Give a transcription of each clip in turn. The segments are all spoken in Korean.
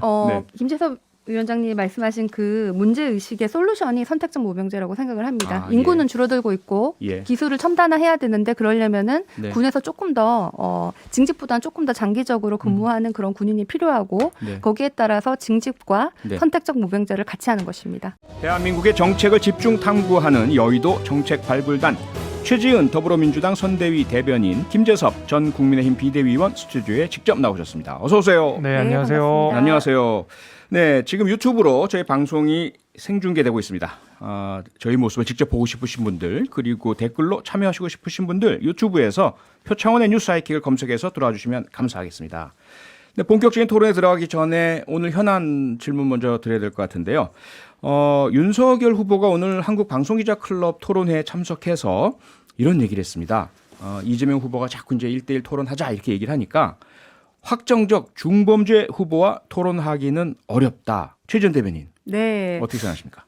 네. 김재섭 위원장님이 말씀하신 그 문제의식의 솔루션이 선택적 모병제라고 생각을 합니다. 아, 인구는 예. 줄어들고 있고 예. 기술을 첨단화해야 되는데 그러려면은 네. 군에서 조금 더 징집보다는 조금 더 장기적으로 근무하는 그런 군인이 필요하고 네. 거기에 따라서 징집과 네. 선택적 모병제를 같이 하는 것입니다. 대한민국의 정책을 집중 탐구하는 여의도 정책 발굴단 최지은 더불어민주당 선대위 대변인 김재섭 전 국민의힘 비대위원 스튜디오에 직접 나오셨습니다. 어서 오세요. 네, 안녕하세요. 반갑습니다. 안녕하세요. 네, 지금 유튜브로 저희 방송이 생중계되고 있습니다. 저희 모습을 직접 보고 싶으신 분들 그리고 댓글로 참여하시고 싶으신 분들 유튜브에서 표창원의 뉴스 하이킥을 검색해서 들어와 주시면 감사하겠습니다. 네, 본격적인 토론에 들어가기 전에 오늘 현안 질문 먼저 드려야 될 것 같은데요. 윤석열 후보가 오늘 한국방송기자클럽 토론회에 참석해서 이런 얘기를 했습니다. 이재명 후보가 자꾸 이제 1대1 토론하자 이렇게 얘기를 하니까 확정적 중범죄 후보와 토론하기는 어렵다. 최 전 대변인 네. 어떻게 생각하십니까?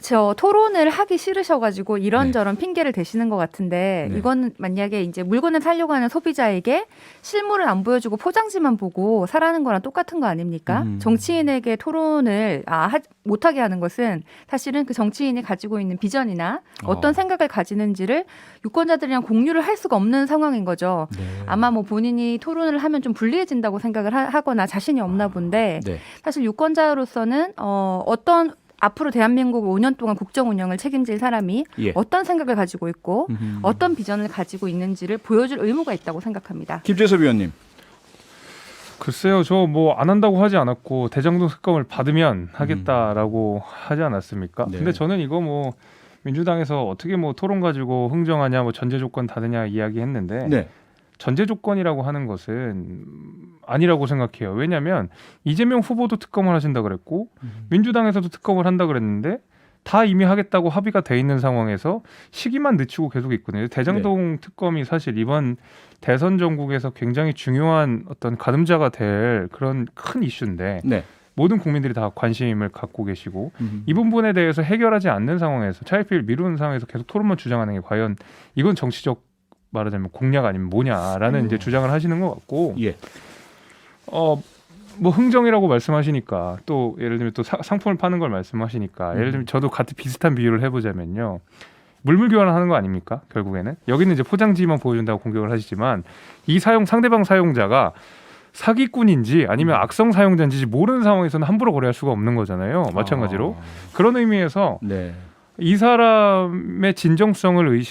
저 토론을 하기 싫으셔가지고 이런저런 핑계를 대시는 것 같은데 네. 이건 만약에 이제 물건을 사려고 하는 소비자에게 실물을 안 보여주고 포장지만 보고 사라는 거랑 똑같은 거 아닙니까? 정치인에게 토론을 못하게 하는 것은 사실은 그 정치인이 가지고 있는 비전이나 어떤 생각을 가지는지를 유권자들이랑 공유를 할 수가 없는 상황인 거죠. 네. 아마 뭐 본인이 토론을 하면 좀 불리해진다고 생각을 하거나 자신이 없나 본데 네. 사실 유권자로서는 어떤 앞으로 대한민국 5년 동안 국정 운영을 책임질 사람이 예. 어떤 생각을 가지고 있고 어떤 비전을 가지고 있는지를 보여줄 의무가 있다고 생각합니다. 김재섭 위원님. 글쎄요, 저 뭐 안 한다고 하지 않았고 대장동 특검을 받으면 하겠다라고 하지 않았습니까? 네. 근데 저는 이거 뭐 민주당에서 어떻게 뭐 토론 가지고 흥정하냐, 뭐 전제 조건 다느냐 이야기했는데 네. 전제 조건이라고 하는 것은 아니라고 생각해요. 왜냐하면 이재명 후보도 특검을 하신다 그랬고 민주당에서도 특검을 한다 그랬는데 다 이미 하겠다고 합의가 돼 있는 상황에서 시기만 늦추고 계속 있거든요. 대장동 특검이 사실 이번 대선 전국에서 굉장히 중요한 어떤 가늠자가 될 그런 큰 이슈인데 네. 모든 국민들이 다 관심을 갖고 계시고 이 부분에 대해서 해결하지 않는 상황에서 차일피일 미루는 상황에서 계속 토론만 주장하는 게 과연 이건 정치적 말하자면 공약 아니면 뭐냐라는 이제 주장을 하시는 것 같고 예. 뭐 흥정이라고 말씀하시니까 또 예를 들면 또 상품을 파는 걸 말씀하시니까 예를 들면 저도 같은 비슷한 비유를 해보자면요. 물물 교환하는 거 아닙니까? 결국에는 여기는 이제 포장지만 보여준다고 공격을 하시지만 이 상대방 사용자가 사기꾼인지 아니면 악성 사용자인지 모르는 상황에서는 함부로 거래할 수가 없는 거잖아요. 마찬가지로 그런 의미에서 네. 이 사람의 진정성을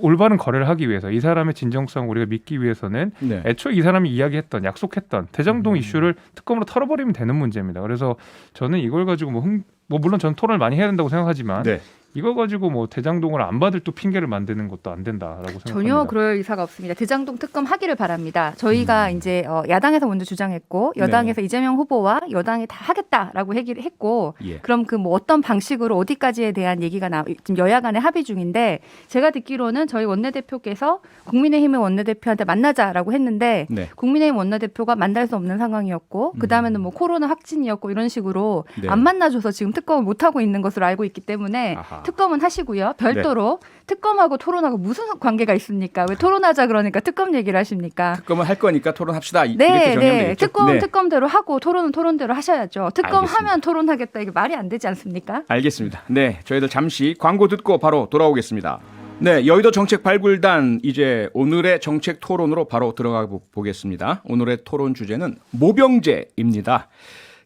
올바른 거래를 하기 위해서 이 사람의 진정성을 우리가 믿기 위해서는 네. 애초에 이 사람이 이야기했던 약속했던 대장동 이슈를 특검으로 털어버리면 되는 문제입니다. 그래서 저는 이걸 가지고 뭐 물론 저는 토론을 많이 해야 된다고 생각하지만 네. 이거 가지고 뭐 대장동을 안 받을 또 핑계를 만드는 것도 안 된다라고 생각합니다. 전혀 그럴 의사가 없습니다. 대장동 특검 하기를 바랍니다. 저희가 이제 야당에서 먼저 주장했고 여당에서 이재명 후보와 여당이 다 하겠다라고 얘기를 했고 예. 그럼 그 뭐 어떤 방식으로 어디까지에 대한 얘기가 지금 여야 간에 합의 중인데 제가 듣기로는 저희 원내대표께서 국민의힘의 원내대표한테 만나자라고 했는데 네. 국민의힘 원내대표가 만날 수 없는 상황이었고 그다음에는 뭐 코로나 확진이었고 이런 식으로 네. 안 만나줘서 지금 특검을 못하고 있는 것으로 알고 있기 때문에 아하. 특검은 하시고요. 별도로 특검하고 토론하고 무슨 관계가 있습니까? 왜 토론하자 그러니까 특검 얘기를 하십니까? 특검을 할 거니까 토론합시다. 이렇게 네, 정리하면 네. 되겠죠? 특검은 네. 특검대로 하고 토론은 토론대로 하셔야죠. 특검하면 알겠습니다. 토론하겠다. 이게 말이 안 되지 않습니까? 알겠습니다. 네, 저희들 잠시 광고 듣고 바로 돌아오겠습니다. 네, 여의도 정책 발굴단 이제 오늘의 정책 토론으로 바로 들어가 보겠습니다. 오늘의 토론 주제는 모병제입니다.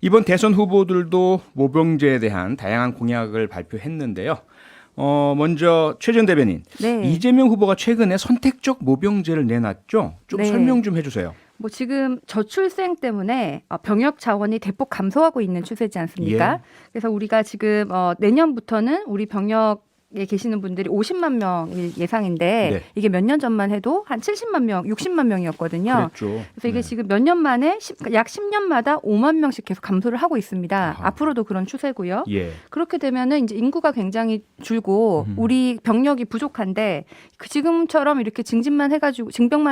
이번 대선 후보들도 모병제에 대한 다양한 공약을 발표했는데요. 먼저 최 전 대변인, 네. 이재명 후보가 최근에 선택적 모병제를 내놨죠. 좀 네. 설명 좀 해주세요. 뭐 지금 저출생 때문에 병역 자원이 대폭 감소하고 있는 추세지 않습니까? 예. 그래서 우리가 지금 내년부터는 우리 병역에 계시는 분들이 50만 명일 예상인데 네. 이게 몇 년 전만 해도 한 70만 명, 60만 명이었거든요. 그랬죠. 그래서 이게 네. 지금 몇 년 만에 약 10년마다 5만 명씩 계속 감소를 하고 있습니다. 아하. 앞으로도 그런 추세고요. 예. 그렇게 되면은 이제 인구가 굉장히 줄고 우리 병력이 부족한데 지금처럼 이렇게 징병만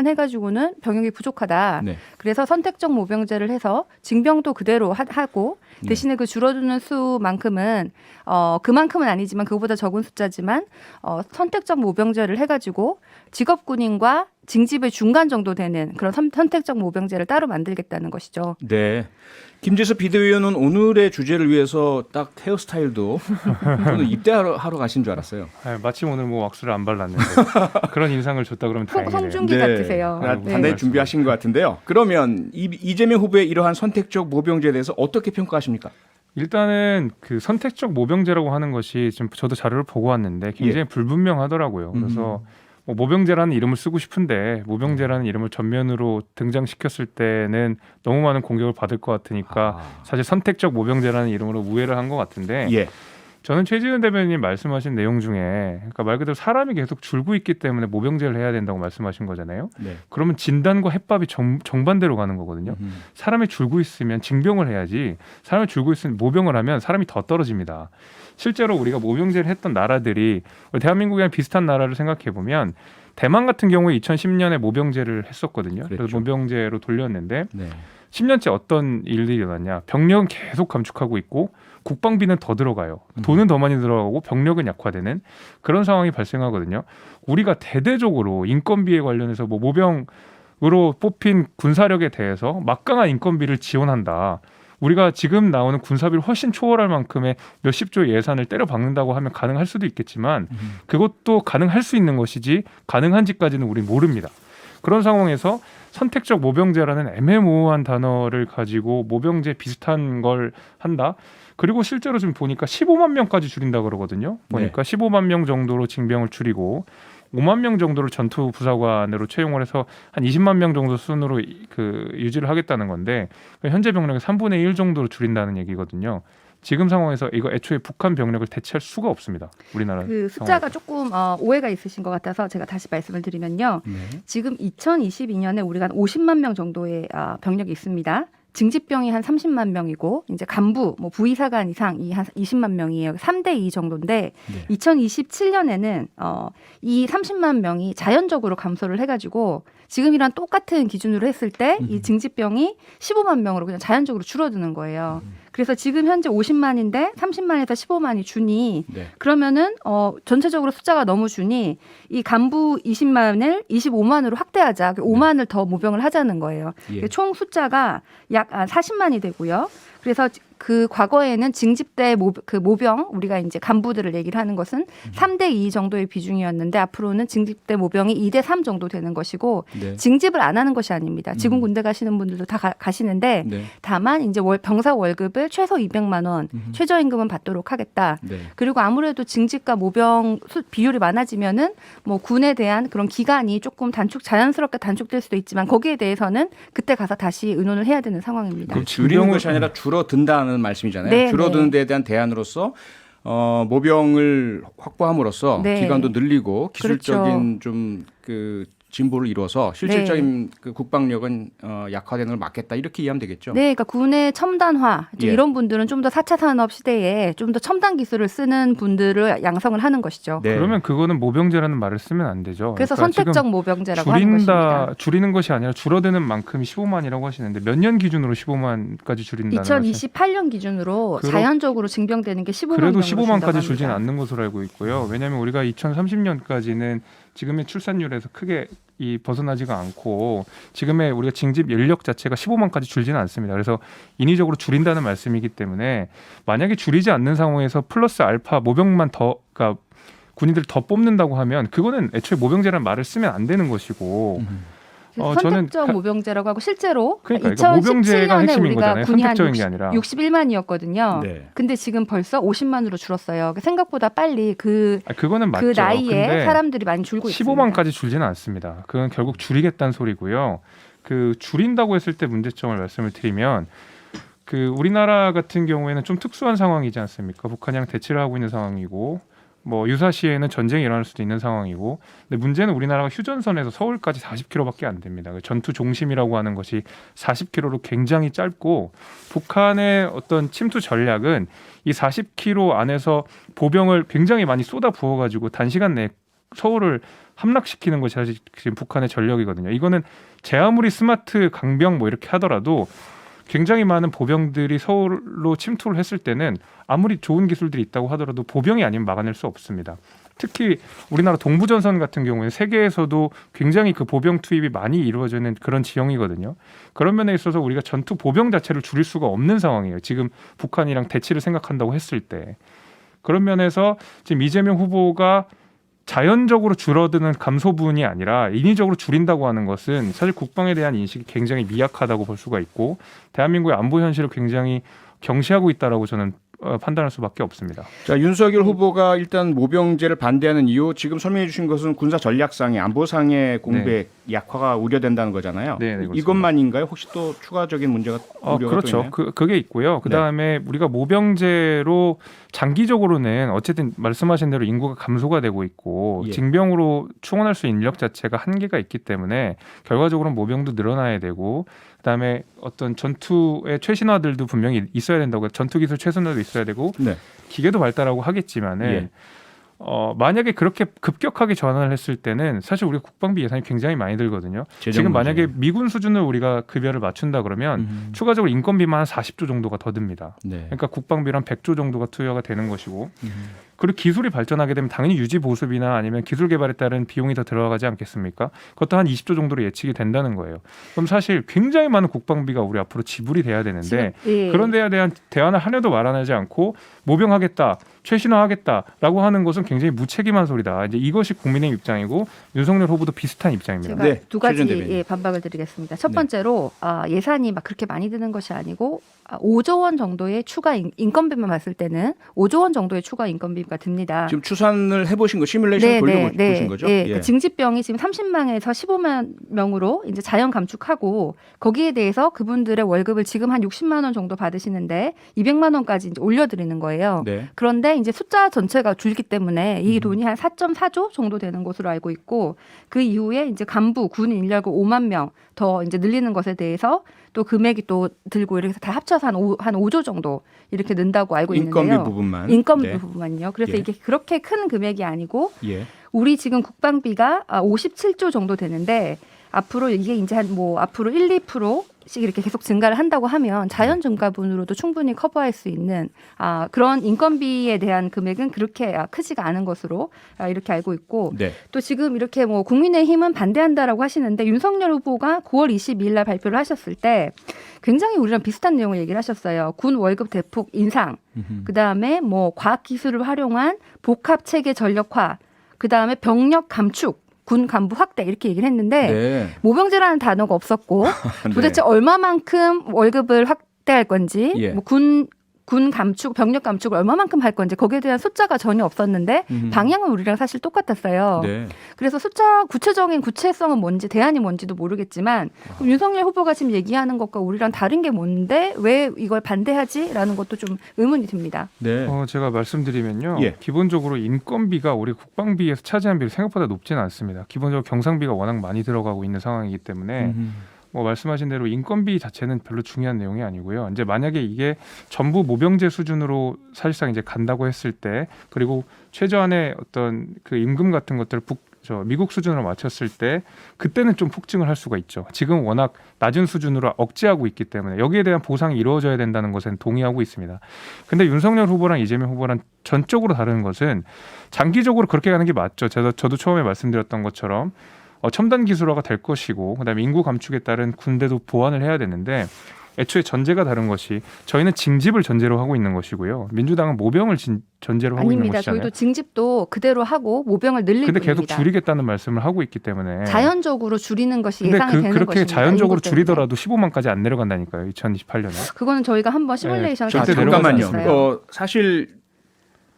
해가지고는 병력이 부족하다. 네. 그래서 선택적 모병제를 해서 징병도 그대로 하고 네. 대신에 그 줄어드는 수만큼은 그만큼은 아니지만 그보다 적은 숫자 모병제지만 선택적 모병제를 해가지고 직업군인과 징집의 중간 정도 되는 그런 선택적 모병제를 따로 만들겠다는 것이죠. 네. 김재섭 비대위원은 오늘의 주제를 위해서 딱 헤어스타일도 저는 입대하러 가신 줄 알았어요. 마침 오늘 뭐 왁스를 안 발랐는데 그런 인상을 줬다 그러면 다행이네요. 송중기 같으세요. 단단히 준비하신 것 같은데요. 그러면 이재명 후보의 이러한 선택적 모병제에 대해서 어떻게 평가하십니까? 일단은 그 선택적 모병제라고 하는 것이 지금 저도 자료를 보고 왔는데 굉장히 불분명하더라고요. 그래서 뭐 모병제라는 이름을 쓰고 싶은데 모병제라는 이름을 전면으로 등장시켰을 때는 너무 많은 공격을 받을 것 같으니까 사실 선택적 모병제라는 이름으로 우회를 한 것 같은데 예. 저는 최지은 대변인님 말씀하신 내용 중에 그러니까 말 그대로 사람이 계속 줄고 있기 때문에 모병제를 해야 된다고 말씀하신 거잖아요. 네. 그러면 진단과 해법이 정반대로 가는 거거든요. 사람이 줄고 있으면 징병을 해야지 사람이 줄고 있으면 모병을 하면 사람이 더 떨어집니다. 실제로 우리가 모병제를 했던 나라들이 대한민국이랑 비슷한 나라를 생각해 보면 대만 같은 경우에 2010년에 모병제를 했었거든요. 그랬죠. 그래서 모병제로 돌렸는데 네. 10년째 어떤 일들이 일어났냐. 병력은 계속 감축하고 있고 국방비는 더 들어가요. 돈은 더 많이 들어가고 병력은 약화되는 그런 상황이 발생하거든요. 우리가 대대적으로 인건비에 관련해서 뭐 모병으로 뽑힌 군사력에 대해서 막강한 인건비를 지원한다. 우리가 지금 나오는 군사비를 훨씬 초월할 만큼의 몇십조 예산을 때려 박는다고 하면 가능할 수도 있겠지만 그것도 가능할 수 있는 것이지 가능한지까지는 우리는 모릅니다. 그런 상황에서 선택적 모병제라는 애매모호한 단어를 가지고 모병제 비슷한 걸 한다. 그리고 실제로 지금 보니까 15만 명까지 줄인다 그러거든요. 보니까 15만 명 정도로 징병을 줄이고 5만 명 정도를 전투 부사관으로 채용을 해서 한 20만 명 정도 수준으로 유지를 하겠다는 건데 현재 병력의 3분의 1 정도로 줄인다는 얘기거든요. 지금 상황에서 이거 애초에 북한 병력을 대체할 수가 없습니다. 우리나라 그 숫자가 상황에서. 조금 오해가 있으신 것 같아서 제가 다시 말씀을 드리면요. 네. 지금 2022년에 우리가 한 50만 명 정도의 병력이 있습니다. 징집병이 한 30만 명이고 이제 간부, 뭐 부의사관 이상이 한 20만 명이에요. 3대 2 정도인데 2027년에는 이 30만 명이 자연적으로 감소를 해가지고 지금이랑 똑같은 기준으로 했을 때 이 징집병이 15만 명으로 그냥 자연적으로 줄어드는 거예요. 그래서 지금 현재 50만인데 30만에서 15만이 주니 그러면은 전체적으로 숫자가 너무 주니 이 간부 20만을 25만으로 확대하자. 5만을 더 모병을 하자는 거예요. 총 숫자가 약 40만이 되고요. 그래서 그 과거에는 징집대 모병 우리가 이제 간부들을 얘기를 하는 것은 3대 2 정도의 비중이었는데 앞으로는 징집대 모병이 2대 3 정도 되는 것이고 징집을 안 하는 것이 아닙니다. 지금 군대 가시는 분들도 다 가시는데 다만 이제 병사 월급을 최소 200만 원, 최저임금은 받도록 하겠다. 그리고 아무래도 징집과 모병 비율이 많아지면은 뭐 군에 대한 그런 기간이 조금 자연스럽게 단축될 수도 있지만 거기에 대해서는 그때 가서 다시 의논을 해야 되는 상황입니다. 줄이는 것이 아니라 줄어든다는 말씀이잖아요. 네, 줄어드는 데에 대한 대안으로서 모병을 확보함으로써 기간도 늘리고 기술적인 좀 그 진보를 이뤄서 실질적인 그 국방력은 약화되는 걸 막겠다 이렇게 이해하면 되겠죠. 네, 그러니까 군의 첨단화 이런 분들은 좀 더 4차 산업 시대에 좀 더 첨단 기술을 쓰는 분들을 양성을 하는 것이죠. 그러면 그거는 모병제라는 말을 쓰면 안 되죠. 그래서 그러니까 선택적 모병제라고 하는 것입니다. 줄이는 것이 아니라 줄어드는 만큼이 15만이라고 하시는데 몇 년 기준으로 15만까지 줄인다는 거죠? 2028년 기준으로 자연적으로 징병되는 게 15만 그래도 명으로 15만까지 줄지는 않는 것으로 알고 있고요. 왜냐하면 우리가 2030년까지는 지금의 출산율에서 크게 벗어나지가 않고 지금의 우리가 징집 연력 자체가 15만까지 줄지는 않습니다. 그래서 인위적으로 줄인다는 말씀이기 때문에 만약에 줄이지 않는 상황에서 플러스 알파 모병만 그러니까 군인들 더 뽑는다고 하면 그거는 애초에 모병제라는 말을 쓰면 안 되는 것이고 선택적 모병제라고 하고 실제로 그러니까 2017년에 우리가 군이 한 선택적인 게 아니라 61만이었거든요. 근데 지금 벌써 50만으로 줄었어요. 생각보다 빨리 그거는 맞죠. 그 나이에 사람들이 많이 줄고 있습니다. 15만까지 줄지는 않습니다. 그건 결국 줄이겠다는 소리고요. 그 줄인다고 했을 때 문제점을 말씀을 드리면 그 우리나라 같은 경우에는 좀 특수한 상황이지 않습니까? 북한이랑 대치를 하고 있는 상황이고 뭐 유사시에는 전쟁이 일어날 수도 있는 상황이고 근데 문제는 우리나라가 휴전선에서 서울까지 40km밖에 안 됩니다. 전투 종심이라고 하는 것이 40km로 굉장히 짧고 북한의 어떤 침투 전략은 이 40km 안에서 보병을 굉장히 많이 쏟아 부어가지고 단시간 내에 서울을 함락시키는 것이 사실 지금 북한의 전력이거든요. 이거는 제 아무리 스마트 강병 뭐 이렇게 하더라도 굉장히 많은 보병들이 서울로 침투를 했을 때는 아무리 좋은 기술들이 있다고 하더라도 보병이 아니면 막아낼 수 없습니다. 특히 우리나라 동부전선 같은 경우에 세계에서도 굉장히 그 보병 투입이 많이 이루어지는 그런 지형이거든요. 그런 면에 있어서 우리가 전투 보병 자체를 줄일 수가 없는 상황이에요. 지금 북한이랑 대치를 생각한다고 했을 때. 그런 면에서 지금 이재명 후보가 자연적으로 줄어드는 감소분이 아니라 인위적으로 줄인다고 하는 것은 사실 국방에 대한 인식이 굉장히 미약하다고 볼 수가 있고 대한민국의 안보 현실을 굉장히 경시하고 있다라고 저는 판단할 수밖에 없습니다. 자, 윤석열 후보가 일단 모병제를 반대하는 이유 지금 설명해 주신 것은 군사 전략상의 안보상의 공백 약화가 우려된다는 거잖아요. 네, 그렇습니다. 이것만인가요? 혹시 또 추가적인 문제가 우려가 그렇죠. 또 있나요? 그게 있고요. 그다음에 우리가 모병제로 장기적으로는 어쨌든 말씀하신 대로 인구가 감소가 되고 있고 예. 징병으로 충원할 수 있는 인력 자체가 한계가 있기 때문에 결과적으로 모병도 늘어나야 되고 그다음에 어떤 전투의 최신화들도 분명히 있어야 된다고 전투 기술 최신화도 있어야 되고 네. 기계도 발달하고 하겠지만은 예. 만약에 그렇게 급격하게 전환을 했을 때는 사실 우리가 국방비 예산이 굉장히 많이 들거든요. 지금 만약에 미군 수준을 우리가 급여를 맞춘다 그러면 추가적으로 인건비만 한 40조 정도가 더 듭니다. 네. 그러니까 국방비란 100조 정도가 투여가 되는 것이고 그리고 기술이 발전하게 되면 당연히 유지 보수비나 아니면 기술 개발에 따른 비용이 더 들어가지 않겠습니까? 그것도 한 20조 정도로 예측이 된다는 거예요. 그럼 사실 굉장히 많은 국방비가 우리 앞으로 지불이 돼야 되는데 예. 그런 데에 대한 대안을 하나도 마련하지 않고 모병하겠다, 최신화하겠다라고 하는 것은 굉장히 무책임한 소리다. 이제 이것이 국민의 입장이고 윤석열 후보도 비슷한 입장입니다. 제가 네, 두 가지 최전 대변인. 반박을 드리겠습니다. 첫 번째로 예산이 막 그렇게 많이 드는 것이 아니고 5조 원 정도의 추가 인건비만 봤을 때는 5조 원 정도의 추가 인건비가 듭니다. 지금 추산을 해보신 거 시뮬레이션 돌려보신 거죠? 예, 예. 그 징집병이 지금 30만에서 15만 명으로 이제 자연 감축하고 거기에 대해서 그분들의 월급을 지금 한 60만 원 정도 받으시는데 200만 원까지 이제 올려드리는 거예요. 네. 그런데 이제 숫자 전체가 줄기 때문에 이 돈이 한 4.4조 정도 되는 것으로 알고 있고 그 이후에 이제 간부 군 인력을 5만 명 더 이제 늘리는 것에 대해서 또 금액이 또 들고 이렇게 해서 다 합쳐서 한 5조 정도 이렇게 는다고 알고 있는데요. 인건비 부분만. 인건비 네. 부분만요. 그래서 예. 이게 그렇게 큰 금액이 아니고 예. 우리 지금 국방비가 57조 정도 되는데 앞으로 이게 이제 한 뭐 앞으로 1, 2%씩 이렇게 계속 증가를 한다고 하면 자연 증가분으로도 충분히 커버할 수 있는 그런 인건비에 대한 금액은 그렇게 크지가 않은 것으로 이렇게 알고 있고 네. 또 지금 이렇게 뭐 국민의힘은 반대한다라고 하시는데 윤석열 후보가 9월 22일 날 발표를 하셨을 때 굉장히 우리랑 비슷한 내용을 얘기를 하셨어요. 군 월급 대폭 인상, 그다음에 뭐 과학 기술을 활용한 복합 체계 전력화, 그다음에 병력 감축, 군 간부 확대 이렇게 얘기를 했는데 네. 모병제라는 단어가 없었고 도대체 얼마만큼 월급을 확대할 건지 예. 뭐 군 감축, 병력 감축을 얼마만큼 할 건지 거기에 대한 숫자가 전혀 없었는데 방향은 우리랑 사실 똑같았어요. 네. 그래서 숫자 구체적인 구체성은 뭔지 대안이 뭔지도 모르겠지만 그럼 윤석열 후보가 지금 얘기하는 것과 우리랑 다른 게 뭔데 왜 이걸 반대하지라는 것도 좀 의문이 듭니다. 네. 제가 말씀드리면요. 예. 기본적으로 인건비가 우리 국방비에서 차지한 비율이 생각보다 높지는 않습니다. 기본적으로 경상비가 워낙 많이 들어가고 있는 상황이기 때문에 뭐 말씀하신 대로 인건비 자체는 별로 중요한 내용이 아니고요. 이제 만약에 이게 전부 모병제 수준으로 사실상 이제 간다고 했을 때 그리고 최저한의 어떤 그 임금 같은 것들을 미국 수준으로 맞췄을 때 그때는 좀 폭증을 할 수가 있죠. 지금 워낙 낮은 수준으로 억제하고 있기 때문에 여기에 대한 보상이 이루어져야 된다는 것은 동의하고 있습니다. 근데 윤석열 후보랑 이재명 후보랑 전적으로 다른 것은 장기적으로 그렇게 가는 게 맞죠. 저도 처음에 말씀드렸던 것처럼 첨단 기술화가 될 것이고 그다음에 인구 감축에 따른 군대도 보완을 해야 되는데 애초에 전제가 다른 것이 저희는 징집을 전제로 하고 있는 것이고요. 민주당은 모병을 전제로 하고 있는 아닙니다. 것이잖아요. 저희도 징집도 그대로 하고 모병을 늘리고 근데 계속 있습니다. 줄이겠다는 말씀을 하고 있기 때문에 자연적으로 줄이는 것이 근데 예상이 되는 그렇게 것입니다. 자연적으로 인구 때문에. 줄이더라도 15만까지 안 내려간다니까요. 2028년에. 그거는 저희가 한번 시뮬레이션을 절대 같이 내려가지 해봤어요. 잠깐만요. 사실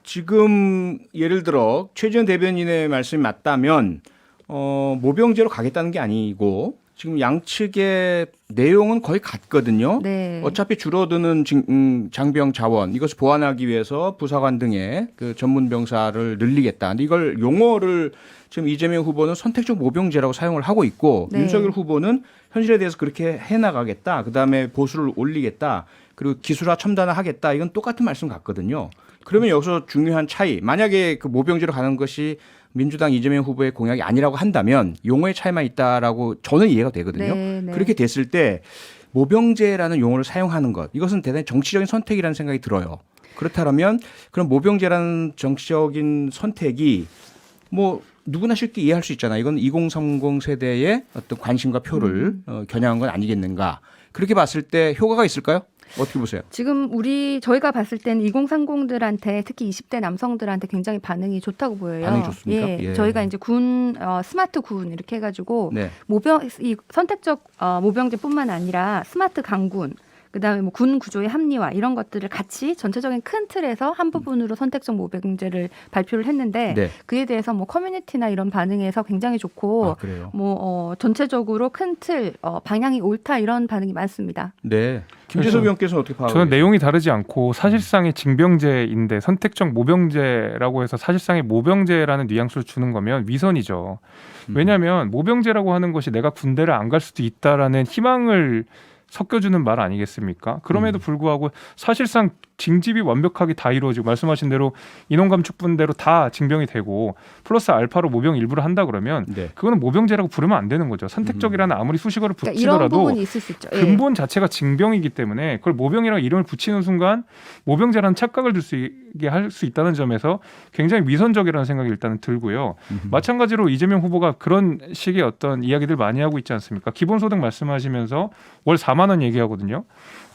지금 예를 들어 최지원 대변인의 말씀이 맞다면 모병제로 가겠다는 게 아니고 지금 양측의 내용은 거의 같거든요. 네. 어차피 줄어드는 장병 자원 이것을 보완하기 위해서 부사관 등의 그 전문 병사를 늘리겠다. 근데 이걸 용어를 지금 이재명 후보는 선택적 모병제라고 사용을 하고 있고 네. 윤석열 후보는 현실에 대해서 그렇게 해나가겠다. 그다음에 보수를 올리겠다. 그리고 기술화 첨단화 하겠다. 이건 똑같은 말씀 같거든요. 그러면 여기서 중요한 차이. 만약에 그 모병제로 가는 것이 민주당 이재명 후보의 공약이 아니라고 한다면 용어의 차이만 있다라고 저는 이해가 되거든요. 네, 네. 그렇게 됐을 때 모병제라는 용어를 사용하는 것 이것은 대단히 정치적인 선택이라는 생각이 들어요. 그렇다면 그런 모병제라는 정치적인 선택이 뭐 누구나 쉽게 이해할 수 있잖아요. 이건 2030 세대의 어떤 관심과 표를 겨냥한 건 아니겠는가. 그렇게 봤을 때 효과가 있을까요? 어떻게 보세요? 지금 저희가 봤을 때는 2030들한테 특히 20대 남성들한테 굉장히 반응이 좋다고 보여요. 반응이 좋습니까? 예, 예. 저희가 이제 스마트 군 이렇게 해가지고 네. 이 선택적 모병제뿐만 아니라 스마트 강군. 그다음에 뭐 군 구조의 합리화 이런 것들을 같이 전체적인 큰 틀에서 한 부분으로 선택적 모병제를 발표를 했는데 네. 그에 대해서 뭐 커뮤니티나 이런 반응에서 굉장히 좋고 아, 그래요. 전체적으로 큰 틀 방향이 옳다 이런 반응이 많습니다. 네. 김재섭 의원께서는 어떻게 파악하세요? 저는 내용이 다르지 않고 사실상의 징병제인데 선택적 모병제라고 해서 사실상의 모병제라는 뉘앙스를 주는 거면 위선이죠. 왜냐하면 모병제라고 하는 것이 내가 군대를 안 갈 수도 있다라는 희망을 섞여주는 말 아니겠습니까? 그럼에도 불구하고 사실상 징집이 완벽하게 다 이루어지고 말씀하신 대로 인원감축분대로 다 징병이 되고 플러스 알파로 모병 일부를 한다 그러면 네. 그거는 모병제라고 부르면 안 되는 거죠. 선택적이라는 아무리 수식어를 그러니까 이런 붙이더라도 부분이 있을 수 있죠. 예. 근본 자체가 징병이기 때문에 그걸 모병이라고 이름을 붙이는 순간 모병제라는 착각을 들 수 있게 할 수 있다는 점에서 굉장히 위선적이라는 생각이 일단은 들고요. 마찬가지로 이재명 후보가 그런 식의 어떤 이야기들 많이 하고 있지 않습니까? 기본소득 말씀하시면서 월 4만 원 얘기하거든요.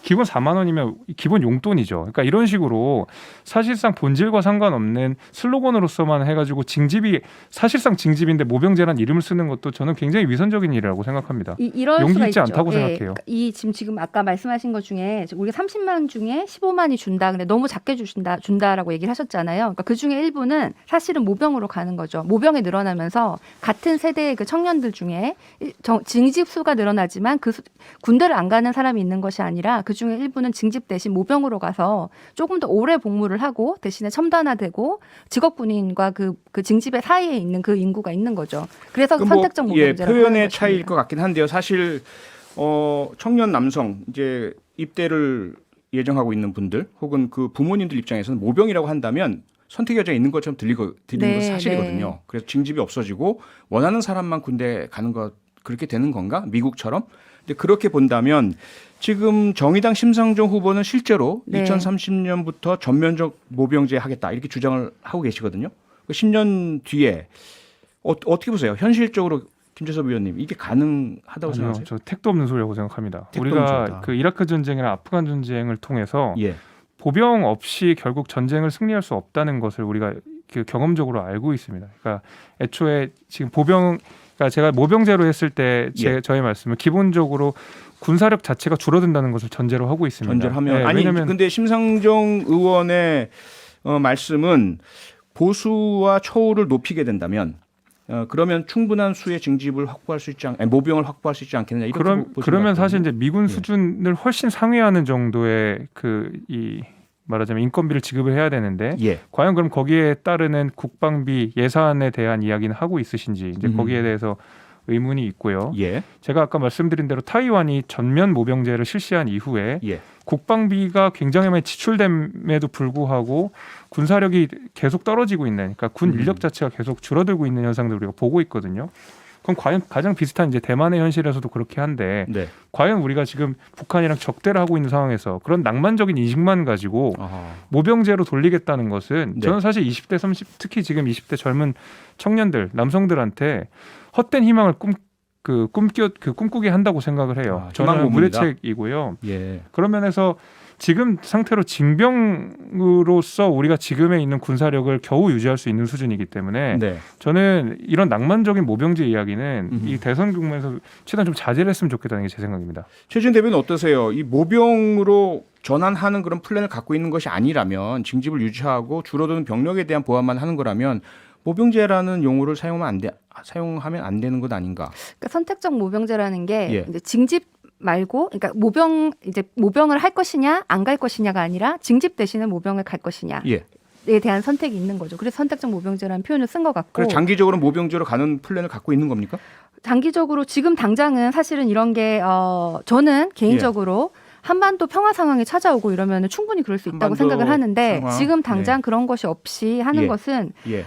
기본 4만 원이면 기본 용돈이죠. 그러니까 이런 식으로 사실상 본질과 상관없는 슬로건으로서만 해가지고 징집이 사실상 징집인데 모병제라는 이름을 쓰는 것도 저는 굉장히 위선적인 일이라고 생각합니다. 이럴 용기 수가 있지 있죠. 않다고 예, 생각해요. 그러니까 지금 아까 말씀하신 것 중에 우리가 30만 중에 15만이 준다. 근데 너무 작게 준다라고 얘기를 하셨잖아요. 그러니까 그 중에 일부는 사실은 모병으로 가는 거죠. 모병이 늘어나면서 같은 세대의 그 청년들 중에 징집 수가 늘어나지만 군대를 안 가는 사람이 있는 것이 아니라 그 중에 일부는 징집 대신 모병으로 가서 조금 더 오래 복무를 하고 대신에 첨단화되고 직업군인과 그 징집의 사이에 있는 그 인구가 있는 거죠. 그래서 선택적 모병제라고 표현의 하는 차이일 것입니다. 것 같긴 한데요. 사실 청년 남성 이제 입대를 예정하고 있는 분들 혹은 그 부모님들 입장에서는 모병이라고 한다면 선택여지가 있는 것처럼 들리는 건 사실이거든요. 네. 그래서 징집이 없어지고 원하는 사람만 군대 가는 것 그렇게 되는 건가? 미국처럼? 근데 그렇게 본다면 지금 정의당 심상정 후보는 실제로 네. 2030년부터 전면적 모병제 하겠다 이렇게 주장을 하고 계시거든요. 10년 뒤에 어떻게 보세요? 현실적으로 김재섭 의원님 이게 가능하다고 아니요, 생각하세요? 저 택도 없는 소리라고 생각합니다. 택도 없는 우리가 소리다. 그 이라크 전쟁이나 아프간 전쟁을 통해서 예. 보병 없이 결국 전쟁을 승리할 수 없다는 것을 우리가 그 경험적으로 알고 있습니다. 그러니까 애초에 지금 그러니까 제가 모병제로 했을 때 저의 말씀은 기본적으로 군사력 자체가 줄어든다는 것을 전제로 하고 있습니다. 전제를 하면 네, 아니 왜냐하면 근데 심상정 의원의 말씀은 보수와 처우를 높이게 된다면 그러면 충분한 수의 징집을 확보할 수 있지 모병을 확보할 수 있지 않겠느냐 이렇게 그러면 사실 이제 미군 예. 수준을 훨씬 상회하는 정도의 말하자면 인건비를 지급을 해야 되는데 예. 과연 그럼 거기에 따르는 국방비 예산에 대한 이야기는 하고 있으신지 이제 거기에 대해서 의문이 있고요. 예. 제가 아까 말씀드린 대로 타이완이 전면 모병제를 실시한 이후에 예. 국방비가 굉장히 많이 지출됨에도 불구하고 군사력이 계속 떨어지고 있는, 그러니까 군 인력 자체가 계속 줄어들고 있는 현상들을 우리가 보고 있거든요. 그럼 과연 가장 비슷한 이제 대만의 현실에서도 그렇게 한데 네. 과연 우리가 지금 북한이랑 적대를 하고 있는 상황에서 그런 낭만적인 인식만 가지고 모병제로 돌리겠다는 것은 네. 저는 사실 20대, 30, 특히 지금 20대 젊은 청년들, 남성들한테 헛된 희망을 꿈꾸게 한다고 생각을 해요. 희망 저는 고문이다. 무대책이고요. 예. 그런 면에서 지금 상태로 징병으로서 우리가 지금에 있는 군사력을 겨우 유지할 수 있는 수준이기 때문에 네. 저는 이런 낭만적인 모병제 이야기는 이 대선 국면에서 최대한 좀 자제를 했으면 좋겠다는 게 제 생각입니다. 최진 대변인 어떠세요? 이 모병으로 전환하는 그런 플랜을 갖고 있는 것이 아니라면 징집을 유지하고 줄어드는 병력에 대한 보완만 하는 거라면 모병제라는 용어를 사용하면 안 되는 것 아닌가? 그러니까 선택적 모병제라는 게 예. 이제 징집 말고, 그러니까 모병을 할 것이냐 안 갈 것이냐가 아니라 징집 대신에 모병을 갈 것이냐에 예. 대한 선택이 있는 거죠. 그래서 선택적 모병제라는 표현을 쓴 것 같고. 그래서 장기적으로 모병제로 가는 플랜을 갖고 있는 겁니까? 장기적으로 지금 당장은 사실은 이런 게 저는 개인적으로 한반도 평화 상황이 찾아오고 이러면 충분히 그럴 수 있다고 한반도 생각을 하는데 상황. 지금 당장 그런 것이 없이 하는 예. 것은 예.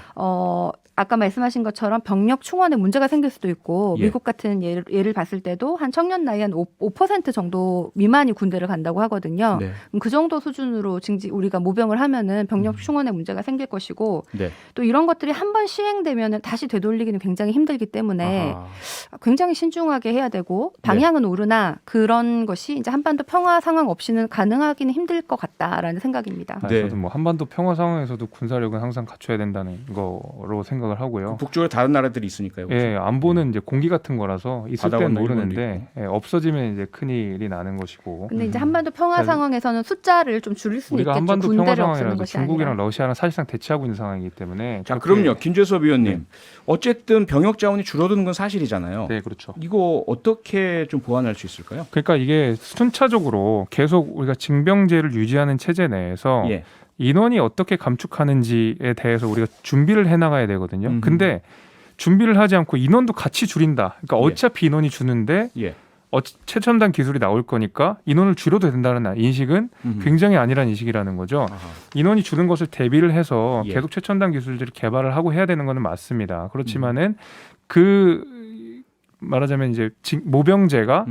아까 말씀하신 것처럼 병력 충원에 문제가 생길 수도 있고 예. 미국 같은 예를 봤을 때도 한 청년 나이 한 5% 정도 미만이 군대를 간다고 하거든요. 네. 그럼 그 정도 수준으로 우리가 모병을 하면은 병력 충원에 문제가 생길 것이고 네. 또 이런 것들이 한 번 시행되면 다시 되돌리기는 굉장히 힘들기 때문에 아하. 굉장히 신중하게 해야 되고 방향은 오르나 그런 것이 이제 한반도 평화 상황 없이는 가능하기는 힘들 것 같다라는 생각입니다. 네. 저도 뭐 한반도 평화 상황에서도 군사력은 항상 갖춰야 된다는 거로 생각을 하고요. 북쪽에 다른 나라들이 있으니까요. 예, 안보는 이제 공기 같은 거라서 있을 바다 땐 건너는 모르는데 없어지면 이제 큰 일이 나는 것이고. 근데 이제 한반도 평화 자, 상황에서는 숫자를 좀 줄일 수는 우리가 있겠죠. 한반도 평화 군대를 없애는 상황이라도 것이 중국이랑 아니라. 러시아랑 사실상 대치하고 있는 상황이기 때문에. 자, 그렇게- 그럼요. 김재섭 위원님. 네. 어쨌든 병역 자원이 줄어드는 건 사실이잖아요. 네, 그렇죠. 이거 어떻게 좀 보완할 수 있을까요? 그러니까 이게 순차적으로 계속 우리가 징병제를 유지하는 체제 내에서 예. 인원이 어떻게 감축하는지에 대해서 우리가 준비를 해나가야 되거든요. 음흠. 근데 준비를 하지 않고 인원도 같이 줄인다. 그러니까 예. 어차피 인원이 주는데 예. 최첨단 기술이 나올 거니까 인원을 줄여도 된다는 인식은 음흠. 굉장히 아니란 인식이라는 거죠. 아하. 인원이 줄은 것을 대비를 해서 예. 계속 최첨단 기술들을 개발을 하고 해야 되는 것은 맞습니다. 그렇지만은 그 말하자면 이제 모병제가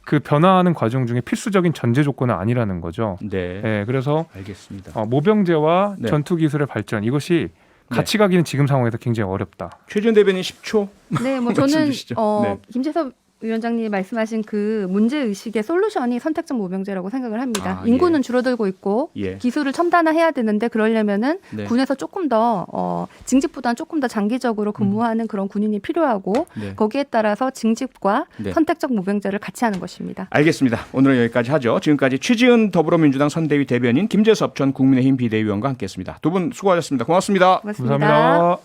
그 변화하는 과정 중에 필수적인 전제 조건은 아니라는 거죠. 네. 네, 그래서 알겠습니다. 모병제와 네. 전투 기술의 발전 이것이 같이 가기는 지금 상황에서 굉장히 어렵다. 최지은 대변인 10초. 네, 뭐 말씀 저는 주시죠. 네. 김재섭 위원장님이 말씀하신 그 문제 의식의 솔루션이 선택적 모병제라고 생각을 합니다. 아, 인구는 예. 줄어들고 있고 예. 기술을 첨단화해야 되는데 그러려면은 네. 군에서 조금 더 징집보다는 조금 더 장기적으로 근무하는 그런 군인이 필요하고 네. 거기에 따라서 징집과 네. 선택적 모병제를 같이 하는 것입니다. 알겠습니다. 오늘은 여기까지 하죠. 지금까지 최지은 더불어민주당 선대위 대변인, 김재섭 전 국민의힘 비대위원과 함께했습니다. 두 분 수고하셨습니다. 고맙습니다. 고맙습니다. 감사합니다.